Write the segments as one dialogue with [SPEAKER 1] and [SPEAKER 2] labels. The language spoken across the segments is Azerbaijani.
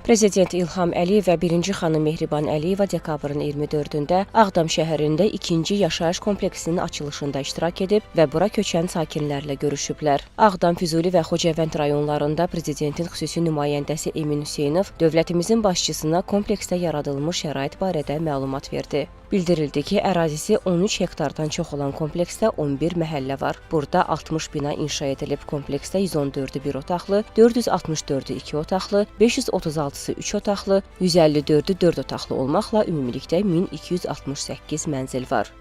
[SPEAKER 1] Prezident İlham Əliyev və birinci xanım Mehriban Əliyeva dekabrın 24-də Ağdam şəhərində ikinci yaşayış kompleksinin açılışında iştirak edib və bura köçən sakinlərlə görüşüblər. Ağdam, Füzuli və Xocavənd rayonlarında prezidentin xüsusi nümayəndəsi Emin Hüseynov dövlətimizin başçısına kompleksdə yaradılmış şərait barədə məlumat verdi. Bildirildi ki, ərazisi 13 hektardan çox olan kompleksdə 11 məhəllə var. Burada 60 bina inşa edilib. Kompleksdə 114-ü 1 otaqlı, 464-ü 2 otaqlı, 536-sı 3 otaqlı, 154-ü 4 otaqlı olmaqla ümumilikdə 1268 mənzil var.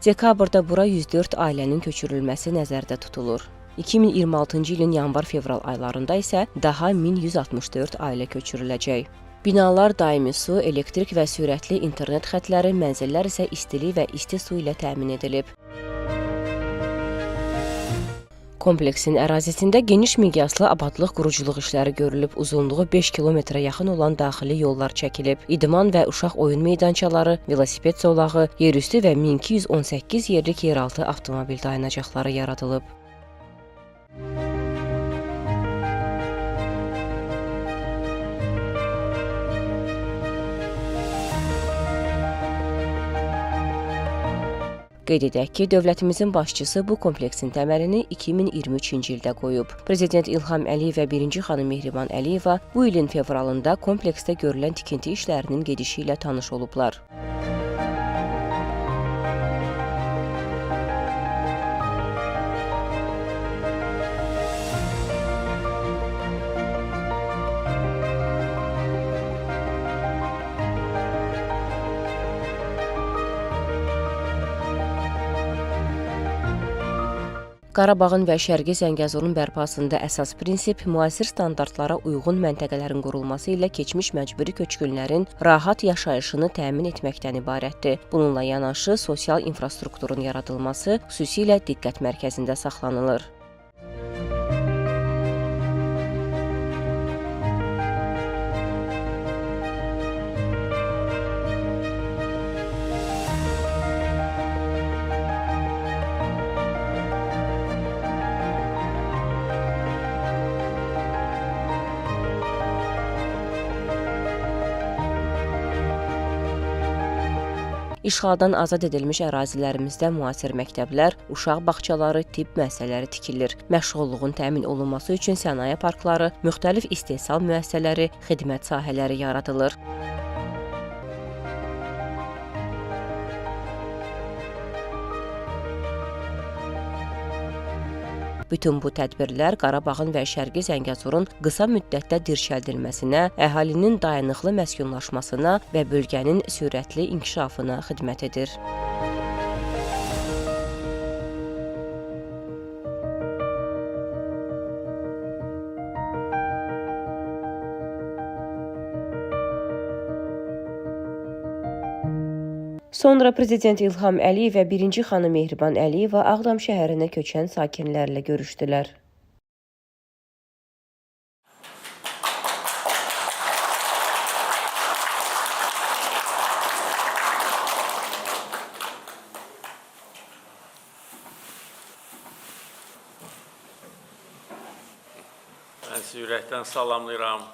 [SPEAKER 1] Dekabrda bura 104 ailənin köçürülməsi nəzərdə tutulur. 2026-cı ilin yanvar-fevral aylarında isə daha 1164 ailə köçürüləcək. Binalar daimi su, elektrik və sürətli internet xətləri, mənzillər isə istilik və isti su ilə təmin edilib. Kompleksin ərazisində geniş miqyaslı abadlıq quruculuq işləri görülüb, uzunluğu 5 kilometrə yaxın olan daxili yollar çəkilib. İdman və uşaq oyun meydançaları, velosiped zolağı, yerüstü və 1218 yerlik yeraltı avtomobil dayanacaqları yaradılıb. Qeyd edək ki, dövlətimizin başçısı bu kompleksin təməlini 2023-cü ildə qoyub. Prezident İlham Əliyev və birinci xanım Mehriban Əliyeva bu ilin fevralında kompleksdə görülən tikinti işlərinin gedişi ilə tanış olublar. Qarabağın və Şərqi Zəngəzurun bərpasında əsas prinsip müasir standartlara uyğun məntəqələrin qurulması ilə keçmiş məcburi köçkünlərin rahat yaşayışını təmin etməkdən ibarətdir. Bununla yanaşı sosial infrastrukturun yaradılması xüsusilə diqqət mərkəzində saxlanılır. İşğaldan azad edilmiş ərazilərimizdə müasir məktəblər, uşaq bağçaları, tibb müəssisələri tikilir. Məşğulluğun təmin olunması üçün sənaye parkları, müxtəlif istehsal müəssisələri, xidmət sahələri yaradılır. Bütün bu tədbirlər Qarabağın və Şərqi Zəngəzurun qısa müddətdə dirçəldilməsinə, əhalinin dayanıqlı məskunlaşmasına və bölgənin sürətli inkişafına xidmət edir. Sonra Prezident İlham Əliyev və birinci xanım Mehriban Əliyeva Ağdam şəhərinə köçən sakinlərlə görüşdülər.
[SPEAKER 2] Mən sizi ürəkdən salamlayıram.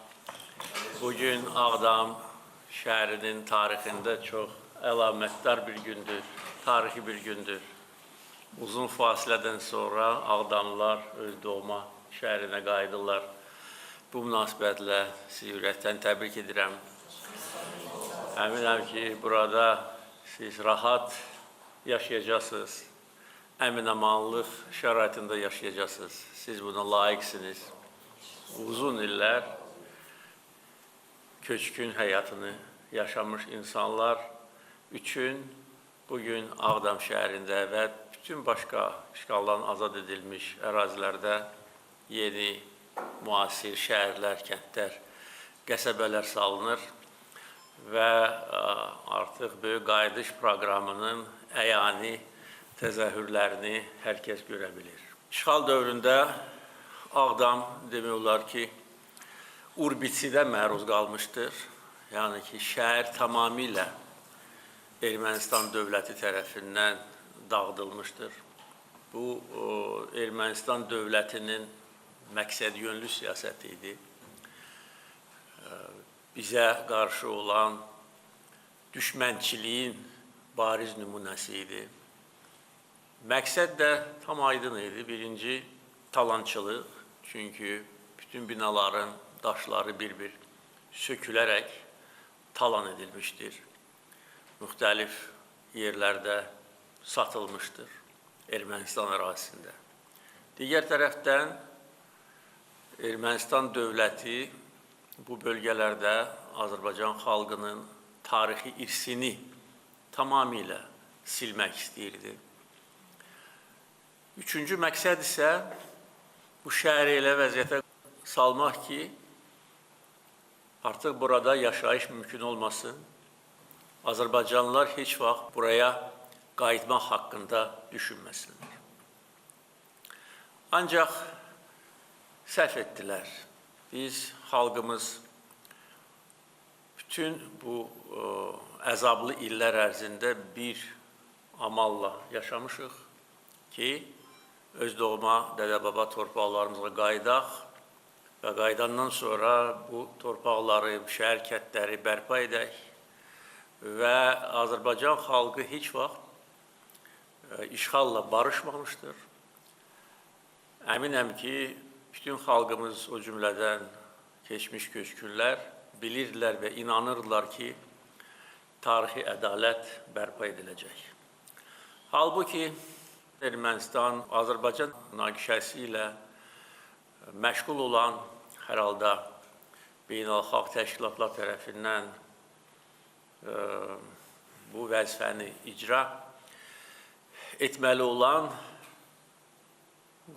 [SPEAKER 2] Bugün Ağdam şəhərinin tarixində çox əlamətdar bir gündür, tarixi bir gündür. Uzun fasilədən sonra Ağdamlılar öz doğma şəhərinə qayıdırlar. Bu münasibətlə sizi ürəkdən təbrik edirəm. Əminəm ki, burada siz rahat yaşayacaqsınız, əmin-amanlıq şəraitində yaşayacaqsınız. Siz buna layiqsiniz. Uzun illər köçkün həyatını yaşamış insanlar üçün bugün Ağdam şəhərində və bütün başqa işğaldan azad edilmiş ərazilərdə yeni, müasir şəhərlər, kəndlər, qəsəbələr salınır və artıq böyük qayıdış proqramının əyani təzahürlərini hər kəs görə bilir. İşğal dövründə Ağdam demək olar ki, urbisidə məruz qalmışdır. Yəni ki, şəhər tamamilə Ermənistan dövləti tərəfindən dağıdılmışdır. Bu, Ermənistan dövlətinin məqsədyönlü siyasəti idi. Bizə qarşı olan düşmənçiliyin bariz nümunəsi idi. Məqsəd də tam aydın idi. Birinci, talançılıq. Çünki bütün binaların daşları bir-bir sökülərək talan edilmişdir. Müxtəlif yerlərdə satılmışdır Ermənistan ərazisində. Digər tərəfdən, Ermənistan dövləti bu bölgələrdə Azərbaycan xalqının tarixi irsini tamamilə silmək istəyirdi. Üçüncü məqsəd isə bu şəhəri elə vəziyyətə salmaq ki, artıq burada yaşayış mümkün olmasın. Azərbaycanlılar heç vaxt buraya qayıtmaq haqqında düşünməsinlər. Ancaq səhv etdilər. Biz, xalqımız bütün bu əzablı illər ərzində bir amalla yaşamışıq ki, öz doğma dədə-baba torpaqlarımıza qayıdaq və qayıdandan sonra bu torpaqları, şəhər kəndləri bərpa edək və Azərbaycan xalqı heç vaxt işğalla barışmamışdır. Əminəm ki, bütün xalqımız o cümlədən keçmiş köçkünlər bilirdilər və inanırdılar ki, tarixi ədalət bərpa ediləcək. Halbuki, Ermənistan, Azərbaycan münaqişəsi ilə məşğul olan hər halda beynəlxalq təşkilatlar tərəfindən bu vəzifəni icra etməli olan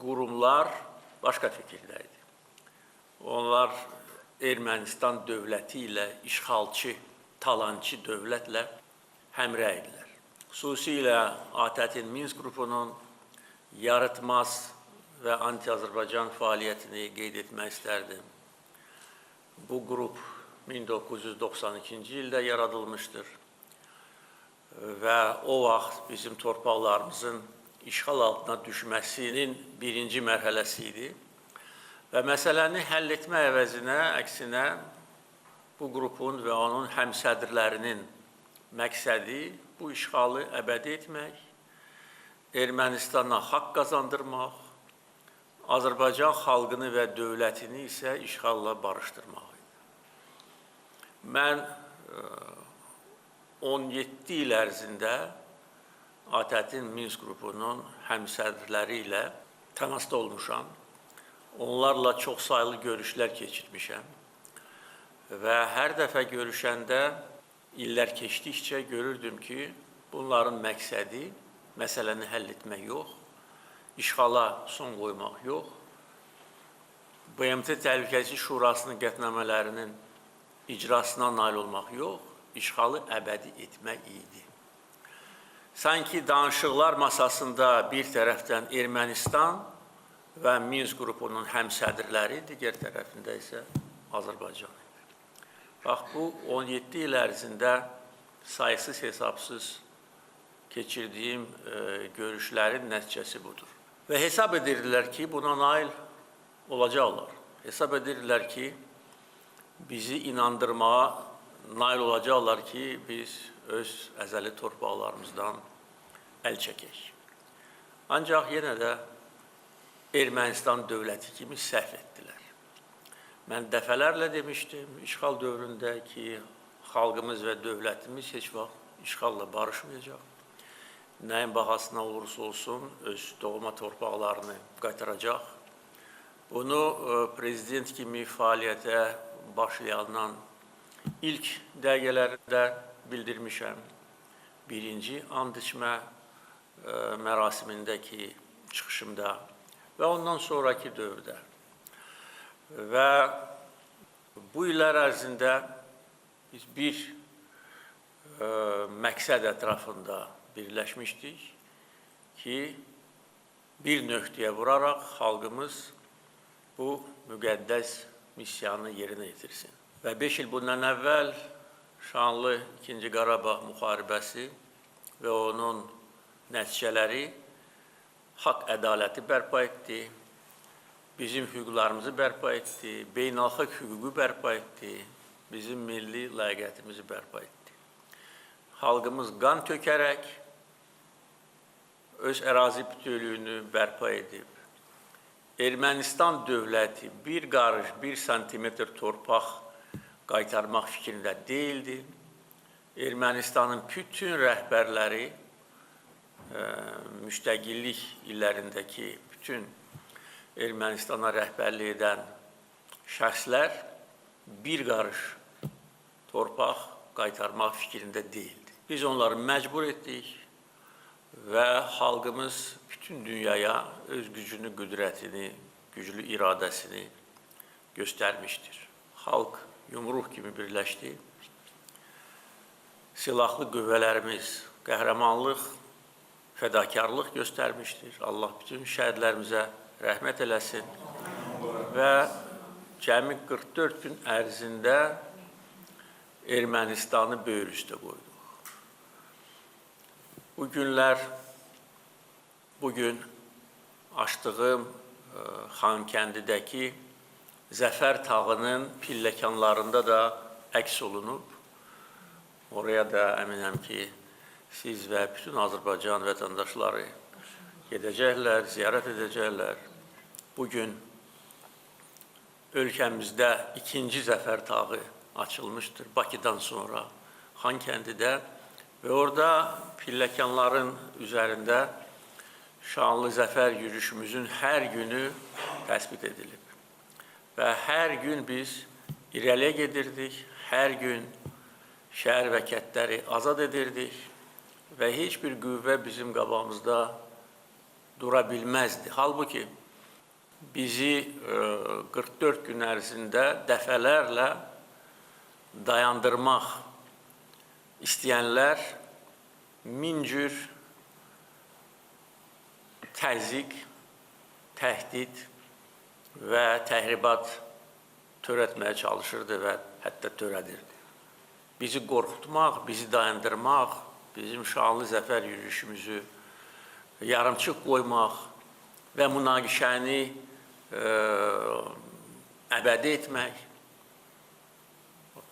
[SPEAKER 2] qurumlar başqa fikirdə idi. Onlar Ermənistan dövləti ilə işğalçı, talançı dövlətlə həmrəy idilər. Xüsusilə ATƏT-in Minsk qrupunun yaratmaz və anti-Azərbaycan fəaliyyətini qeyd etmək istərdim. Bu qrup 1992-ci ildə yaradılmışdır və o vaxt bizim torpaqlarımızın işğal altına düşməsinin birinci mərhələsi idi və məsələni həll etmə əvəzinə, əksinə bu qrupun və onun həmsədrlərinin məqsədi bu işğalı əbədi etmək, Ermənistana haqq qazandırmaq, Azərbaycan xalqını və dövlətini isə işğalla barışdırmaq idi. Mən 17 il ərzində ATƏT-in Minsk qrupunun həmsədrləri ilə təmasda olmuşam. Onlarla çox saylı görüşlər keçirmişəm və hər dəfə görüşəndə illər keçdikcə görürdüm ki, bunların məqsədi məsələni həll etmək yox, işğala son qoymaq yox, BMT Təhlükəsizlik Şurasının qətnamələrinin icrasına nail olmaq yox, işğalı əbədi etmək idi. Sanki danışıqlar masasında bir tərəfdən Ermənistan və Minsk qrupunun həmsədrləri, digər tərəfində isə Azərbaycan idi. Bax, bu 17 il ərzində sayısız hesabsız keçirdiyim görüşlərin nəticəsi budur. Və hesab edirdilər ki, buna nail olacaqlar. Hesab edirdilər ki, bizi inandırmağa nail olacaqlar ki, biz öz əzəli torpaqlarımızdan əl çəkək. Ancaq yenə də Ermənistan dövləti kimi səhv etdilər. Mən dəfələrlə demişdim, işğal dövründə ki, xalqımız və dövlətimiz heç vaxt işğalla barışmayacaq. Nəyin bahasına olursa olsun, öz doğma torpaqlarını qaytaracaq. Bunu prezident kimi fəaliyyətə başlayandan ilk dəqiqələrdə bildirmişəm. Birinci and içmə mərasimindəki çıxışımda və ondan sonraki dövrdə. Və bu illər ərzində biz bir məqsəd ətrafında birləşmişdik ki, bir nöqtəyə vuraraq xalqımız bu müqəddəs missiyanı yerinə yetirsin. Və 5 il bundan əvvəl şanlı 2-ci Qarabağ müharibəsi və onun nəticələri haqq ədaləti bərpa etdi, bizim hüquqlarımızı bərpa etdi, beynəlxalq hüququ bərpa etdi, bizim milli layiqiyyətimizi bərpa etdi. Xalqımız qan tökərək öz ərazi bütövlüyünü bərpa edib. Ermənistan dövləti bir qarış, 1 santimetr torpaq qaytarmaq fikrində deyildi. Ermənistanın bütün rəhbərləri, müstəqillik illərindəki bütün Ermənistana rəhbərlik edən şəxslər bir qarış torpaq qaytarmaq fikrində deyildi. Biz onları məcbur etdik və xalqımız bütün dünyaya öz gücünü, qüdrətini, güclü iradəsini göstərmişdir. Xalq yumruq kimi birləşdi. Silahlı qüvvələrimiz qəhrəmanlıq, fədakarlıq göstərmişdir. Allah bütün şəhidlərimizə rəhmət eləsin və cəmi 44 gün ərzində Ermənistanı böyür üstə qoyduq. Bugün açdığım Xankəndidəki Zəfər tağının pilləkanlarında da əks olunub. Oraya da əminəm ki, siz və bütün Azərbaycan vətəndaşları gedəcəklər, ziyarət edəcəklər. Bugün ölkəmizdə 2-ci Zəfər tağı açılmışdır Bakıdan sonra Xankəndidə və orada pilləkanların üzərində şanlı zəfər yürüyüşümüzün hər günü təsbit edilib. Və hər gün biz irəliyə gedirdik, hər gün şəhər və kəndləri azad edirdik və heç bir qüvvə bizim qabağımızda dura bilməzdi. Halbuki bizi 44 gün ərzində dəfələrlə dayandırmaq istəyənlər min cür təzyiq, təhdid və təhribat törətməyə çalışırdı və hətta törədirdi. Bizi qorxutmaq, bizi dayandırmaq, bizim şanlı zəfər yürüyüşümüzü yarımçıq qoymaq və münaqişəni əbədi etmək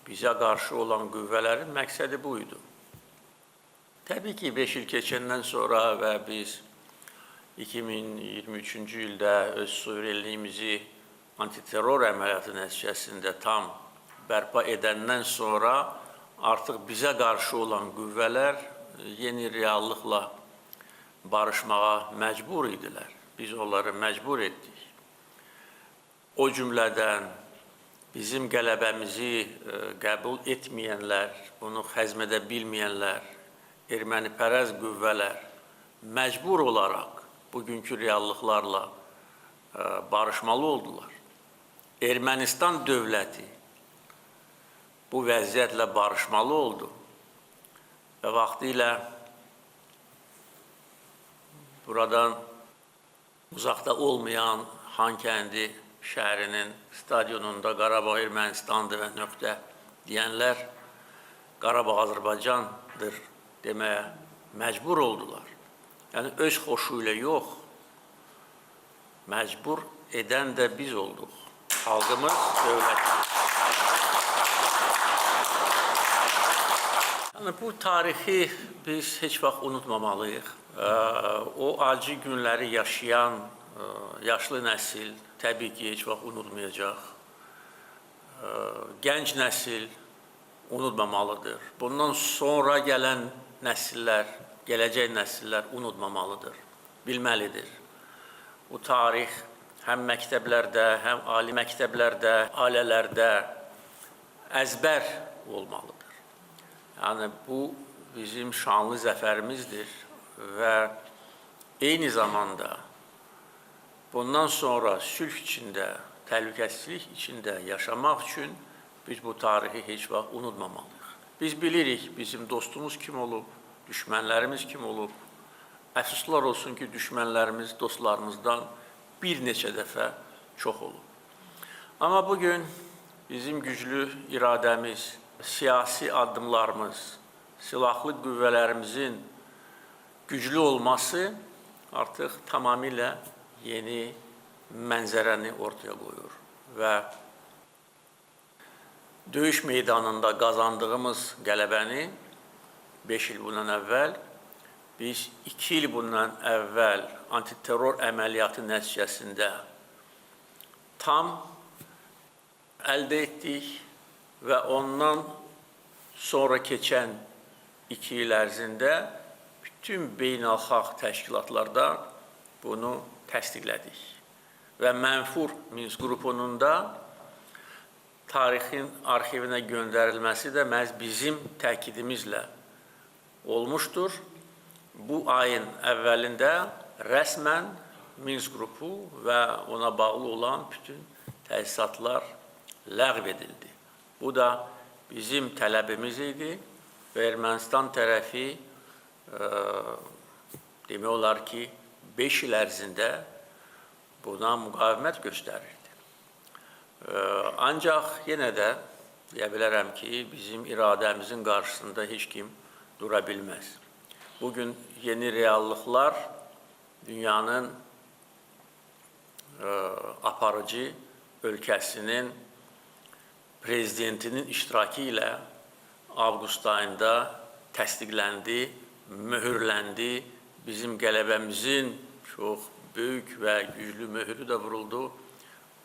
[SPEAKER 2] bizə qarşı olan qüvvələrin məqsədi buydu. Təbii ki, 5 il keçəndən sonra və biz 2023-cü ildə öz suverenliyimizi antiterror əməliyyatı nəticəsində tam bərpa edəndən sonra artıq bizə qarşı olan qüvvələr yeni reallıqla barışmağa məcbur idilər. Biz onları məcbur etdik. O cümlədən bizim qələbəmizi qəbul etməyənlər, bunu həzm edə bilməyənlər, ermənipərəz qüvvələr məcbur olaraq bugünkü reallıqlarla barışmalı oldular. Ermənistan dövləti bu vəziyyətlə barışmalı oldu və vaxtilə buradan uzaqda olmayan Xankəndi şəhərinin stadionunda Qarabağ Ermənistandır və nöqtə deyənlər Qarabağ Azərbaycandır deməyə məcbur oldular. Yəni, öz xoşu ilə yox, məcbur edən də biz olduq. Xalqımız, dövlətimiz. Yəni, bu tarixi biz heç vaxt unutmamalıyıq. O acı günləri yaşayan yaşlı nəsil təbii ki, heç vaxt unutmayacaq. Gənc nəsil unutmamalıdır. Bundan sonra gələn nəsillər, gələcək nəsillər unutmamalıdır, bilməlidir. Bu tarix həm məktəblərdə, həm ali məktəblərdə, ailələrdə əzbər olmalıdır. Yəni, bu bizim şanlı zəfərimizdir və eyni zamanda bundan sonra sülh içində, təhlükəsizlik içində yaşamaq üçün biz bu tarixi heç vaxt unutmamalıyıq. Biz bilirik bizim dostumuz kim olub, düşmənlərimiz kim olub. Əfsuslar olsun ki, düşmənlərimiz dostlarımızdan bir neçə dəfə çox olub. Amma bugün bizim güclü iradəmiz, siyasi addımlarımız, silahlı qüvvələrimizin güclü olması artıq tamamilə yeni mənzərəni ortaya qoyur və döyüş meydanında qazandığımız qələbəni 5 il bundan əvvəl, biz 2 il bundan əvvəl antiterror əməliyyatı nəticəsində tam əldə etdik və ondan sonra keçən 2 il ərzində bütün beynəlxalq təşkilatlarda bunu təsdiqlədik. Və Mənfur Minsk qrupunun da tarixin arxivinə göndərilməsi də məhz bizim təkidimizlə olmuşdur. Bu ayın əvvəlində rəsmən Minsk qrupu və ona bağlı olan bütün təsisatlar ləğv edildi. Bu da bizim tələbimiz idi və Ermənistan tərəfi demək olar ki, 5 il ərzində buna müqavimət göstərirdi. Ancaq yenə də deyə bilərəm ki, bizim iradəmizin qarşısında heç kim dura bilməz. Bugün yeni reallıqlar dünyanın aparıcı ölkəsinin prezidentinin iştirakı ilə avqust ayında təsdiqləndi, mühürləndi. Bizim qələbəmizin çox böyük və güclü mühürü də vuruldu.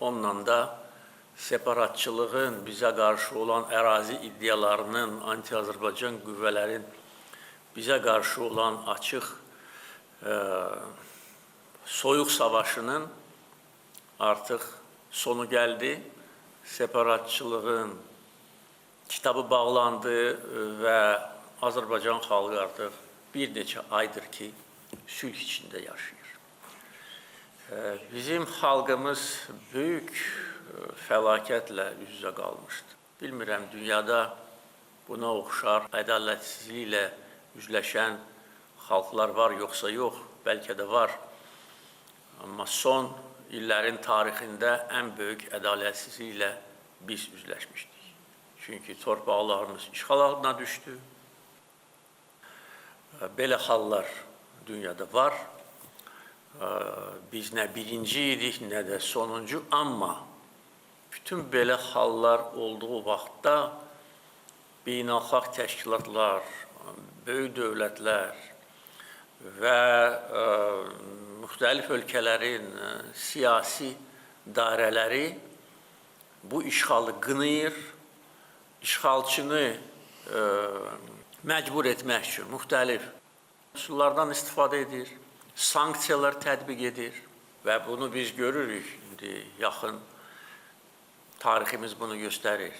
[SPEAKER 2] Onunla da separatçılığın, bizə qarşı olan ərazi iddialarının, anti-Azərbaycan qüvvələrin bizə qarşı olan açıq soyuq savaşının artıq sonu gəldi. Separatçılığın kitabı bağlandı və Azərbaycan xalqı artıq bir neçə aydır ki, sülh içində yaşayır. Bizim xalqımız böyük fəlakətlə üz-üzə qalmışdı. Bilmirəm, dünyada buna oxşar ədalətsizliklə üzləşən xalqlar var, yoxsa yox, bəlkə də var. Amma son illərin tarixində ən böyük ədalətsizliklə biz üzləşmişdik. Çünki torpaqlarımız işğal altına düşdü. Belə hallar dünyada var. Biz nə birinci idik, nə də sonuncu, amma bütün belə hallar olduğu vaxtda beynəlxalq təşkilatlar, böyük dövlətlər və müxtəlif ölkələrin siyasi dairələri bu işğalı qınayır, işğalçını məcbur etmək üçün müxtəlif üsullardan istifadə edir, sanksiyalar tətbiq edir və bunu biz görürük. İndi yaxın tariximiz bunu göstərir.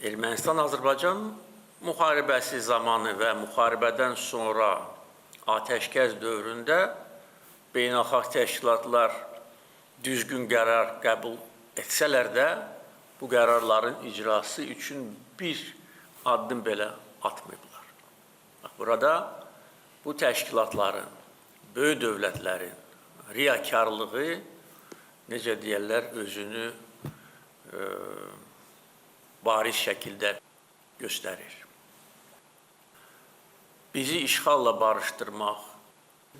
[SPEAKER 2] Ermənistan-Azərbaycan müharibəsi zamanı və müharibədən sonra atəşkəs dövründə beynəlxalq təşkilatlar düzgün qərar qəbul etsələr də bu qərarların icrası üçün bir addım belə atmayıblar. Burada bu təşkilatların, böyük dövlətlərin riyakarlığı, necə deyərlər, özünü bariz şəkildə göstərir. Bizi işğalla barışdırmaq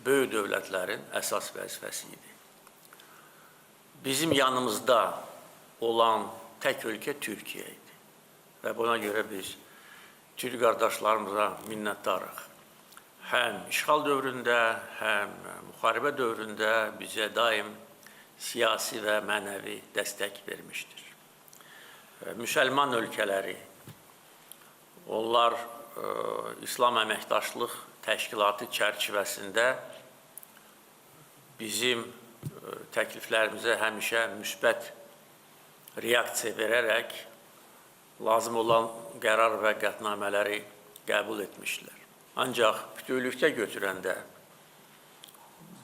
[SPEAKER 2] böyük dövlətlərin əsas vəzifəsi idi. Bizim yanımızda olan tək ölkə Türkiyə idi və buna görə biz Türk qardaşlarımıza minnətdarıq. Həm işğal dövründə, həm müharibə dövründə bizə daim siyasi və mənəvi dəstək vermişdir. Müsəlman ölkələri, onlar İslam Əməkdaşlıq Təşkilatı çərçivəsində bizim təkliflərimizə həmişə müsbət reaksiya verərək lazım olan qərar və qətnamələri qəbul etmişlər. Ancaq bütövlükdə götürəndə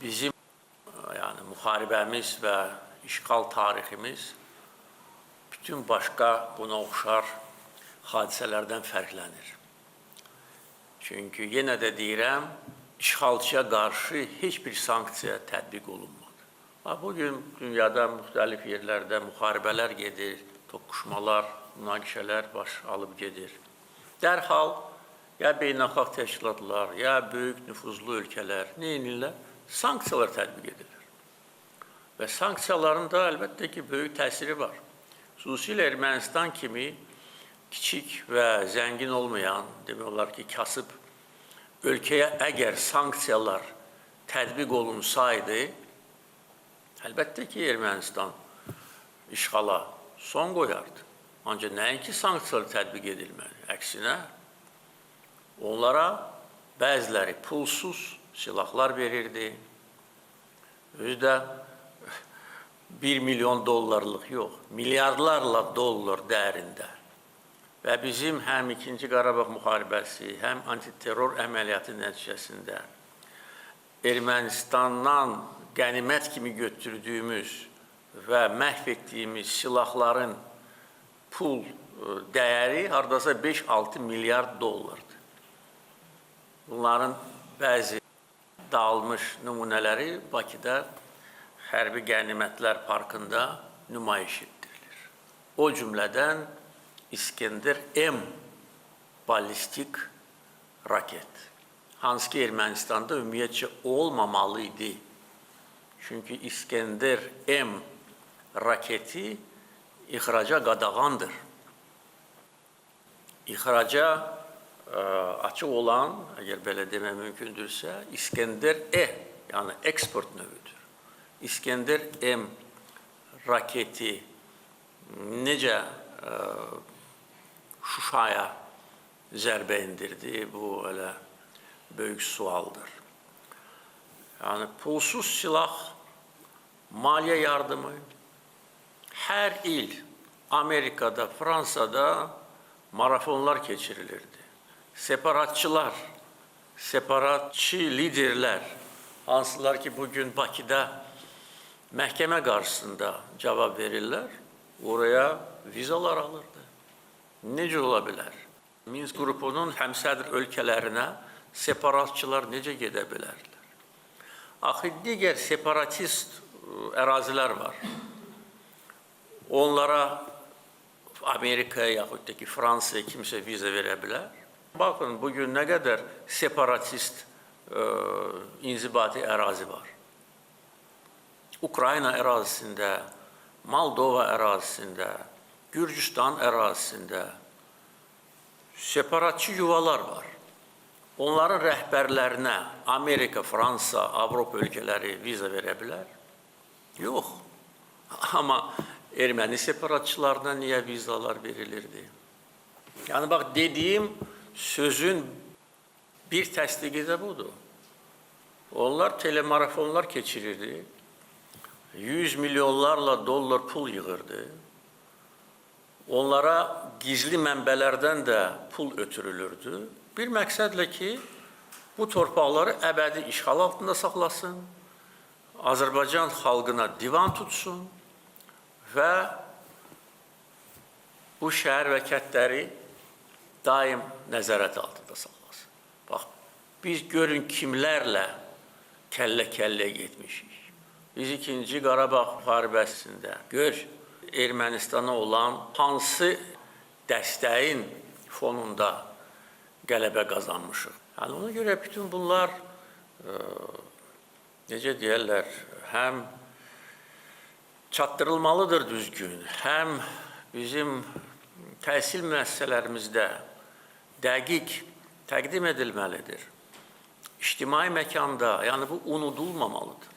[SPEAKER 2] bizim müharibəmiz və işğal tariximiz bütün başqa buna oxşar hadisələrdən fərqlənir. Çünki yenə də deyirəm, işğalçıya qarşı heç bir sanksiya tətbiq olunmadı. Bugün dünyada müxtəlif yerlərdə müharibələr gedir, toqquşmalar münaqişələr baş alıb gedir. Dərhal ya beynəlxalq təşkilatlar, ya böyük nüfuzlu ölkələr nə edirlər? Sanksiyalar tətbiq edirlər. Və sanksiyaların da əlbəttə ki, böyük təsiri var. Xüsusilə Ermənistan kimi kiçik və zəngin olmayan, demək olar ki, kasıb ölkəyə əgər sanksiyalar tətbiq olunsaydı, əlbəttə ki, Ermənistan işğala son qoyardı. Ancaq nəinki sanksiyalar tətbiq edilməli, əksinə onlara bəziləri pulsuz silahlar verirdi. Özü də 1 milyon dollarlıq yox, milyardlarla dollar dəyərində. Və bizim həm 2-ci Qarabağ müharibəsi, həm antiterror əməliyyatı nəticəsində Ermənistandan qənimət kimi götürdüyümüz və məhv etdiyimiz silahların pul dəyəri hardasa 5-6 milyard dollardır. Bunların bəzi dağılmış nümunələri Bakıda Hərbi Qənimətlər Parkında nümayiş etdirilir. O cümlədən İskəndər M ballistik raket. Hansı ki, Ermənistanda ümumiyyətcə olmamalı idi. Çünki İskəndər M raketi ixraca qadağandır. İxraca açıq olan, əgər belə demək mümkündürsə, İskəndər E, yəni eksport növüdür. İskəndər M raketi necə Şuşaya zərbə indirdi, bu elə böyük sualdır. Yəni, pulsuz silah, maliyyə yardımı hər il Amerikada, Fransada marafonlar keçirilirdi. Separatçılar, separatçı liderlər, hansılar ki, bugün Bakıda məhkəmə qarşısında cavab verirlər, oraya vizalar alırdı. Necə ola bilər? Minsk qrupunun həmsədr ölkələrinə separatçılar necə gedə bilərlər? Axı, digər separatist ərazilər var. Onlara Amerikaya yaxud da ki, Fransaya kimsə viza verə bilər. Baxın, bugün nə qədər separatist inzibati ərazi var. Ukrayna ərazisində, Moldova ərazisində, Gürcüstan ərazisində separatçı yuvalar var. Onların rəhbərlərinə Amerika, Fransa, Avropa ölkələri viza verə bilər? Yox. Amma erməni separatçılarına niyə vizalar verilirdi? Yəni, bax, dediyim sözün bir təsdiqi də budur. Onlar telemarafonlar keçirirdi. 100 milyonlarla dollar pul yığırdı. Onlara gizli mənbələrdən də pul ötürülürdü. Bir məqsədlə ki, bu torpaqları əbədi işğal altında saxlasın, Azərbaycan xalqına divan tutsun və bu şəhər və kəndləri daim nəzarət altında saxlasın. Bax, biz görün kimlərlə kəllə-kəlləyə getmişik. Biz 2-ci Qarabağ müharibəsində gör, Ermənistana olan hansı dəstəyin fonunda qələbə qazanmışıq. Yəni, ona görə bütün bunlar, necə deyərlər, həm çatdırılmalıdır düzgün, həm bizim təhsil müəssisələrimizdə dəqiq təqdim edilməlidir. İctimai məkanda, yəni bu unudulmamalıdır.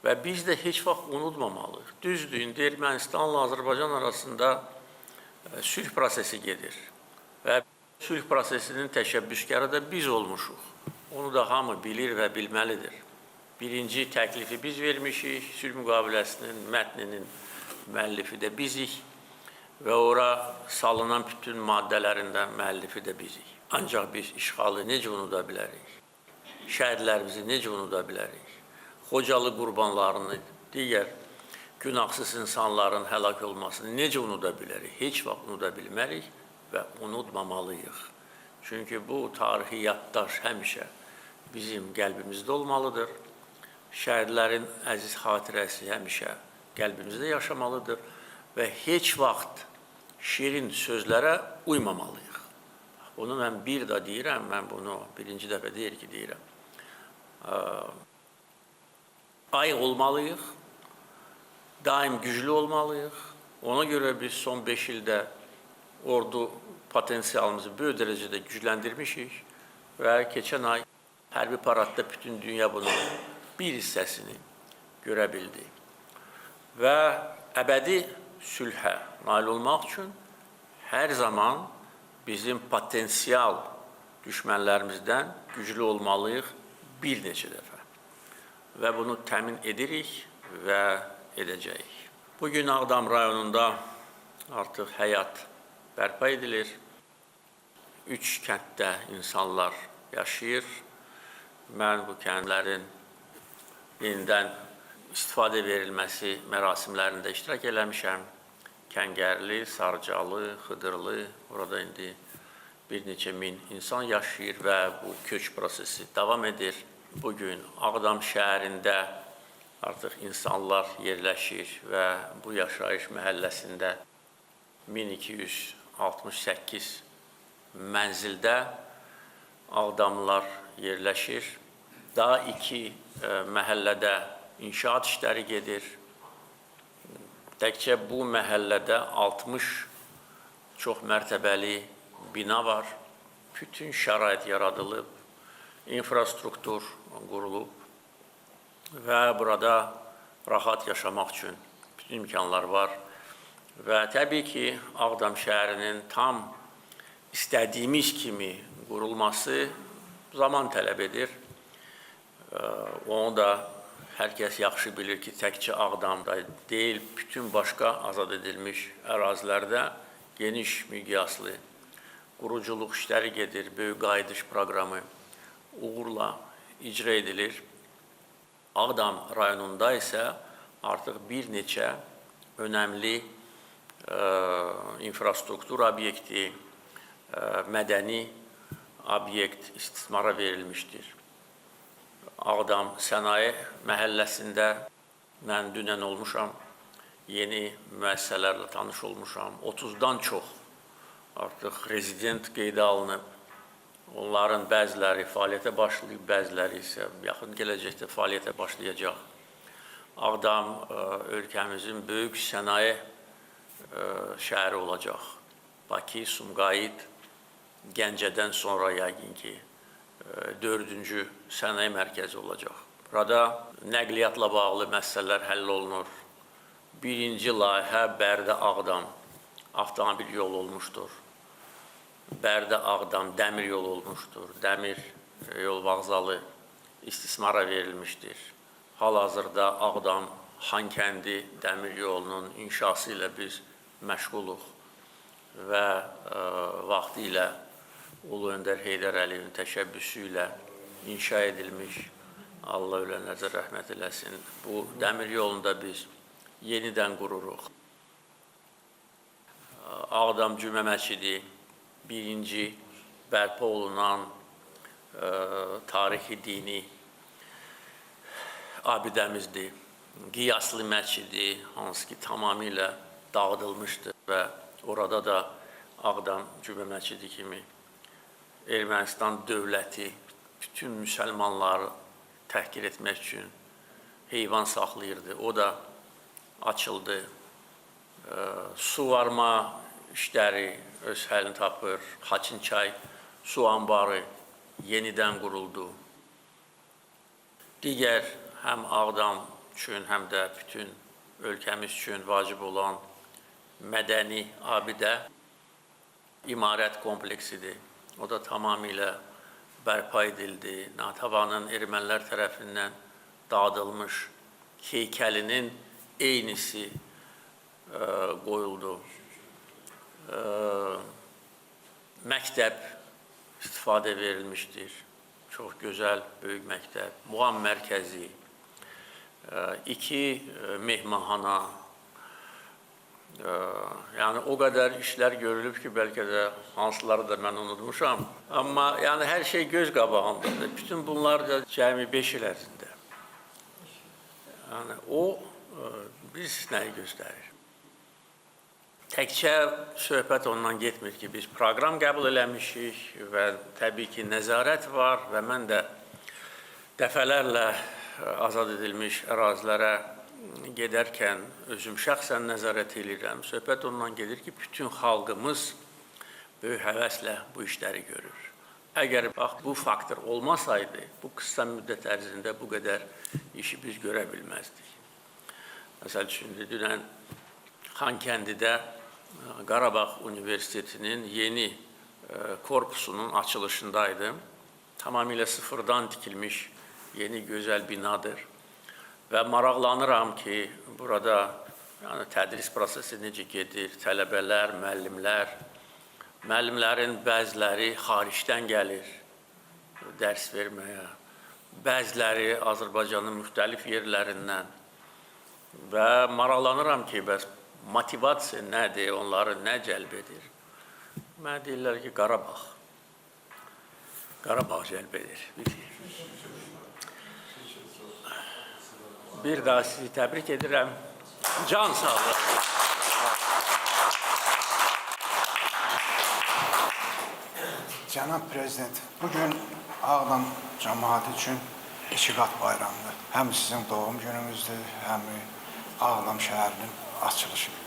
[SPEAKER 2] Və biz də heç vaxt unutmamalıyıq. Düzdür, indi Ermənistanla Azərbaycan arasında sülh prosesi gedir. Və sülh prosesinin təşəbbüskarı da biz olmuşuq. Onu da hamı bilir və bilməlidir. Birinci təklifi biz vermişik, sülh müqaviləsinin, mətninin müəllifi də bizik və ora salınan bütün maddələrindən müəllifi də bizik. Ancaq biz işğalı necə unuda bilərik? Şəhidlərimizi necə unuda bilərik? Xocalı qurbanlarını, digər günahsız insanların həlak olmasını necə unuda bilərik? Heç vaxt unuda bilmərik və unutmamalıyıq. Çünki bu tarixi yaddaş həmişə bizim qəlbimizdə olmalıdır. Şəhidlərin əziz xatirəsi həmişə qəlbimizdə yaşamalıdır və heç vaxt şirin sözlərə uymamalıyıq. Bunu mən bir də deyirəm, mən bunu birinci dəfə deyir ki, deyirəm. Ayıq olmalıyıq, daim güclü olmalıyıq. Ona görə biz son 5 ildə ordu potensialımızı böyük dərəcədə gücləndirmişik və keçən ay hərbi paradda bütün dünya bunun bir hissəsini görə bildi. Və əbədi sülhə nail olmaq üçün hər zaman bizim potensial düşmənlərimizdən güclü olmalıyıq bir neçə dəfə. Və bunu təmin edirik və edəcəyik. Bugün Ağdam rayonunda artıq həyat bərpa edilir. 3 kənddə insanlar yaşayır. Mən bu kəndlərin yenidən istifadə verilməsi mərasimlərində iştirak eləmişəm. Kəngərli, Sarcalı, Xıdırlı, orada indi bir neçə min insan yaşayır və bu köç prosesi davam edir. Bugün Ağdam şəhərində artıq insanlar yerləşir və bu yaşayış məhəlləsində 1268 mənzildə Ağdamlılar yerləşir. Daha 2 məhəllədə inşaat işləri gedir. Təkcə bu məhəllədə 60 çox mərtəbəli bina var. Bütün şərait yaradılıb, infrastruktur qurulub və burada rahat yaşamaq üçün bütün imkanlar var. Və təbii ki, Ağdam şəhərinin tam istədiyimiz kimi qurulması zaman tələb edir. Onu da hər kəs yaxşı bilir ki, təkcə Ağdamda deyil, bütün başqa azad edilmiş ərazilərdə geniş miqyaslı quruculuq işləri gedir, böyük qayıdış proqramı uğurla icra edilir. Ağdam rayonunda isə artıq bir neçə önəmli infrastruktur obyekti, mədəni obyekt istismara verilmişdir. Ağdam Sənaye məhəlləsində mən dünən olmuşam, yeni müəssisələrlə tanış olmuşam. 30-dan çox artıq rezident qeydə alınıb. Onların bəziləri fəaliyyətə başlayıb, bəziləri isə yaxın gələcəkdə fəaliyyətə başlayacaq. Ağdam ölkəmizin böyük sənaye şəhəri olacaq. Bakı, Sumqayıt, Gəncədən sonra yəqin ki, 4-cü sənaye mərkəzi olacaq. Burada nəqliyyatla bağlı məsələlər həll olunur. Birinci layihə Bərdə-Ağdam avtomobil yolu olmuşdur. Bərdə-Ağdam dəmir yolu olmuşdur. Dəmir yol vağzalı istismara verilmişdir. Hal-hazırda Ağdam Xankəndi dəmir yolunun inşası ilə biz məşğuluq və vaxtı ilə Ulu Öndər Heydər Əliyevin təşəbbüsü ilə inşa edilmiş, Allah ölənlərə rəhmət eləsin, bu dəmir yolunda biz yenidən qururuq. Ağdam Cümə Məscidi birinci bərpa olunan tarixi dini abidəmizdir. Qiyaslı Məscidi, hansı ki tamamilə dağıdılmışdır və orada da Ağdam Cümə Məscidi kimi Ermənistan dövləti bütün müsəlmanları təhqir etmək üçün heyvan saxlayırdı. O da açıldı. Su varma işləri öz həlini tapır. Xaçınçay su anbarı yenidən quruldu. Digər həm Ağdam üçün, həm də bütün ölkəmiz üçün vacib olan mədəni abidə imarət kompleksidir. O da tamamilə bərpa edildi. Natavanın ermənilər tərəfindən dağıdılmış heykəlinin eynisi qoyuldu. Məktəb istifadə verilmişdir. Çox gözəl, böyük məktəb. Muğam mərkəzi, 2 mehmanxana, yəni o qədər işlər görülüb ki, bəlkə də hansıları da mən unutmuşam. Amma yəni hər şey göz qabağındadır. Bütün bunlar da cəmi 5 il ərzində. Yəni o biz nəyi göstərir? təkcə söhbət ondan getmir ki, biz proqram qəbul eləmişik və təbii ki, nəzarət var və mən də dəfələrlə azad edilmiş ərazilərə gedərkən özüm şəxsən nəzarət edirəm. Söhbət ondan gedir ki, bütün xalqımız böyük həvəslə bu işləri görür. Əgər bax, bu faktor olmasaydı, bu qısa müddət ərzində bu qədər işi biz görə bilməzdik. Məsəl üçün, dünən Xankəndidə Qarabağ Universitetinin yeni korpusunun açılışındaydım. Tamamilə sıfırdan tikilmiş yeni gözəl binadır. Və maraqlanıram ki, burada tədris prosesi necə gedir, tələbələr, müəllimlərin bəziləri xaricdən gəlir dərs verməyə, bəziləri Azərbaycanın müxtəlif yerlərindən və maraqlanıram ki, bəs motivasiya nədir, onları nə cəlb edir? Mənə deyirlər ki, Qarabağ. Qarabağ cəlb edir. Bir daha sizi təbrik edirəm. Can sağlığı.
[SPEAKER 3] Cənab Prezident, bugün Ağdam cəmaəti üçün iki qat bayramdır. Həm sizin doğum gününüzdür, həm Ağdam şəhərinin açılışı günüdür.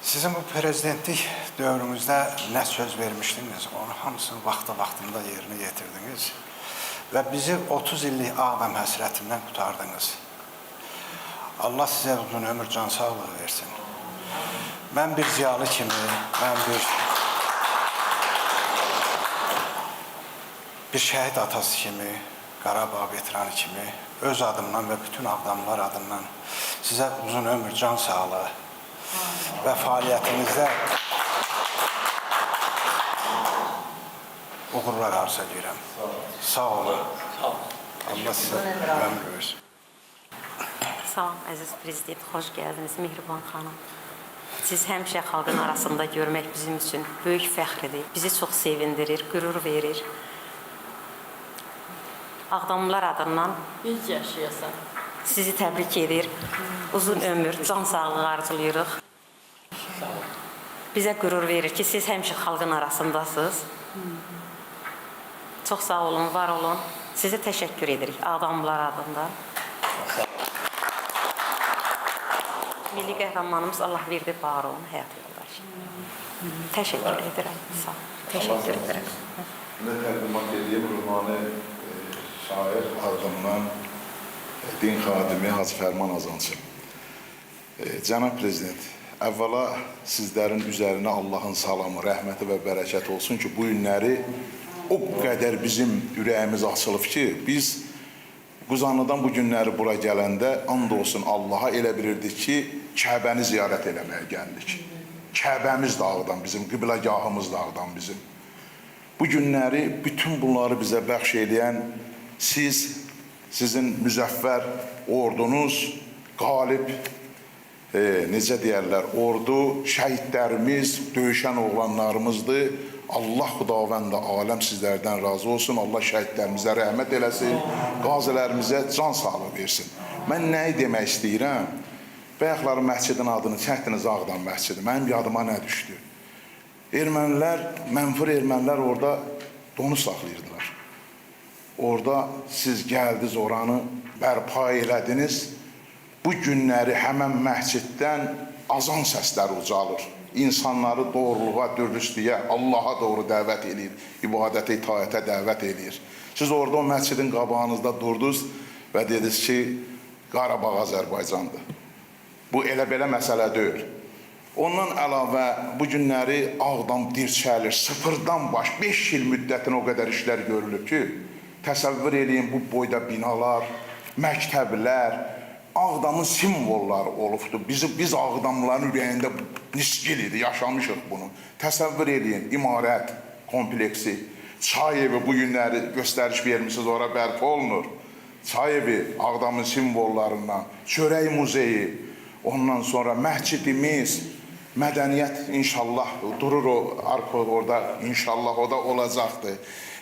[SPEAKER 3] Sizin bu prezidentlik dövrümüzdə nə söz vermişdiniz, onu hamısını vaxtında yerinə yetirdiniz və bizi 30 illik Ağdam həsrətindən qutardınız. Allah sizə uzun ömür, can sağlığı versin. Mən bir ziyalı kimi, bir şəhid atası kimi, Qarabağ veteranı kimi, öz adımdan və bütün Ağdamlılar adından sizə uzun ömür, can sağlığı və fəaliyyətinizdə uğurlar arzu edirəm. Sağ olun. Allah sizə ömür versin.
[SPEAKER 4] Salam, əziz prezident, xoş gəldiniz, Mehriban xanım. Siz həmişə xalqın arasında görmək bizim üçün böyük fəxridir. Bizi çox sevindirir, qürur verir. Ağdamlılar adından sizi təbrik edir. Uzun ömür, can sağlığı arzulayırıq. Bizə qürur verir ki, siz həmişə xalqın arasındasınız. Çox sağ olun, var olun. Sizə təşəkkür edirik Ağdamlılar adından. Milli qəhrəmanımız Allah verdi var olun, həyat yoldaşı. Təşəkkür edirəm, sağ olun. Təşəkkür edirəm.
[SPEAKER 5] Mən təqdimat edeyim, ruhani şair, Ağdamdan din xadimi Hacı Fərman Azancı. Cənab Prezident, əvvəla sizlərin üzərinə Allahın salamı, rəhməti və bərəkəti olsun ki, bu günləri o qədər bizim ürəyimiz açılıb ki, biz Quzanlıdan bu günləri bura gələndə and olsun Allaha elə bilirdik ki, Kəbəni ziyarət eləməyə gəldik. Kəbəmiz də Ağdam bizim, qibləgahımız da Ağdam bizim. Bu günləri, bütün bunları bizə bəxş eləyən sizin müzəffər ordunuz, qalib, necə deyərlər, ordu, şəhidlərimiz, döyüşən oğlanlarımızdır. Allah xudavəndə aləm sizlərdən razı olsun. Allah şəhidlərimizə rəhmət eləsin. Qazilərimizə can sağlığı versin. Mən nəyi demək istəyirəm? Bayaqları məscidin adını çəkdiniz, Ağdam məscidi. Mənim yadıma nə düşdü? Ermənilər, mənfur ermənilər orada donu saxlayırdılar. Orada siz gəldiniz, oranı bərpa elədiniz. Bu günləri həmən məsciddən azan səsləri ucalır. İnsanları doğruluğa, dürüstlüyə, Allaha doğru dəvət edir, ibadətə, itaətə dəvət edir. Siz orada o məscidin qabağınızda durdunuz və dediniz ki, Qarabağ Azərbaycandır. Bu elə-belə məsələ deyil. Ondan əlavə bu günləri Ağdam dirçəlir, sıfırdan baş, 5 il müddətinə o qədər işlər görülüb ki, təsəvvür edin bu boyda binalar, məktəblər, Ağdamın simvolları olubdur. Biz Ağdamlıların ürəyində nisgil idi, yaşamışıq bunu. Təsəvvür edin, imarət kompleksi, çay evi bu günləri göstəriş vermişsiniz, ora bərpa olunur. Çay evi Ağdamın simvollarından, çörək muzeyi, ondan sonra məscidimiz, mədəniyyət inşallah durur orada, inşallah o da olacaqdır.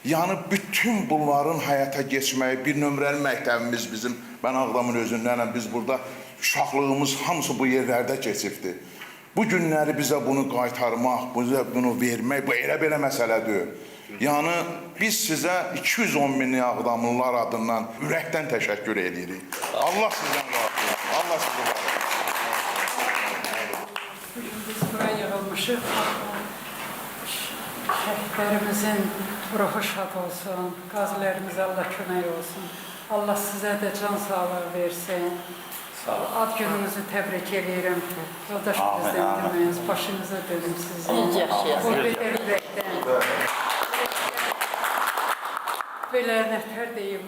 [SPEAKER 5] Yəni bütün bunların həyata geçməyi, bir nömrəli məktəbimiz bizim, mən Ağdamın özündənəm, biz burada uşaqlığımız hamısı bu yerlərdə keçibdir. Bu günləri bizə bunu qaytarmaq, bizə bunu vermək, bu elə-belə məsələ deyil. Yəni, biz sizə 210 minlik Ağdamlılar adından ürəkdən təşəkkür edirik. Allah sizdən razı olsun. Allah sizdən razı olsun.
[SPEAKER 6] Biz buraya yığılmışıq. Şəhidlərimizin ruhu şad olsun, qazilərimizə Allah kömək olsun. Allah sizə də can sağlığı versin. Ad gününüzü təbrik edirəm. Yoldaş prezidentimiz, başınıza dönüm sizin. Bu qədər ürəkdən. Belə nətər deyim,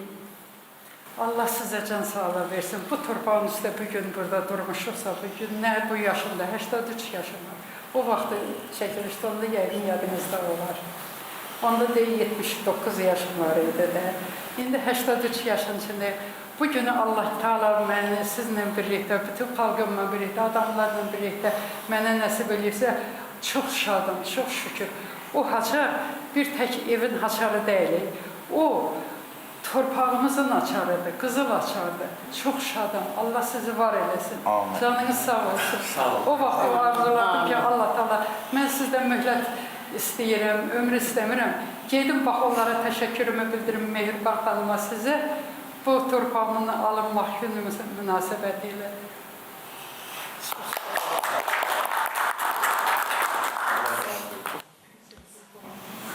[SPEAKER 6] Allah sizə can sağlığı versin. Bu torpağın üstə bugün burada durmuşuqsa, bugün nə bu yaşımda, 83 yaşım var. O vaxtı çəkilişdə onda yəqin yadınızda olar. Onda deyil 79 yaşım var idi də. İndi 83 yaşın içində bu günü Allah Teala məni sizinlə birlikdə, bütün xalqımla birlikdə, adamlarla birlikdə mənə nəsib eləyirsə, çox şadım, çox şükür. O haçar bir tək evin haçarı deyil. O torpağımızın açarıdır, qızıl açardır. Çox şadım. Allah sizi var eləsin. Canınız sağ olsun. O vaxt o arzuladım ki, Allah Teala, mən sizdən möhlət istəyirəm, ömrü istəmirəm. Gedim, bax, onlara təşəkkürümü bildirim, Mehriban xanıma sizə. Bu torpağımın alınmaq günümüz münasibəti ilə.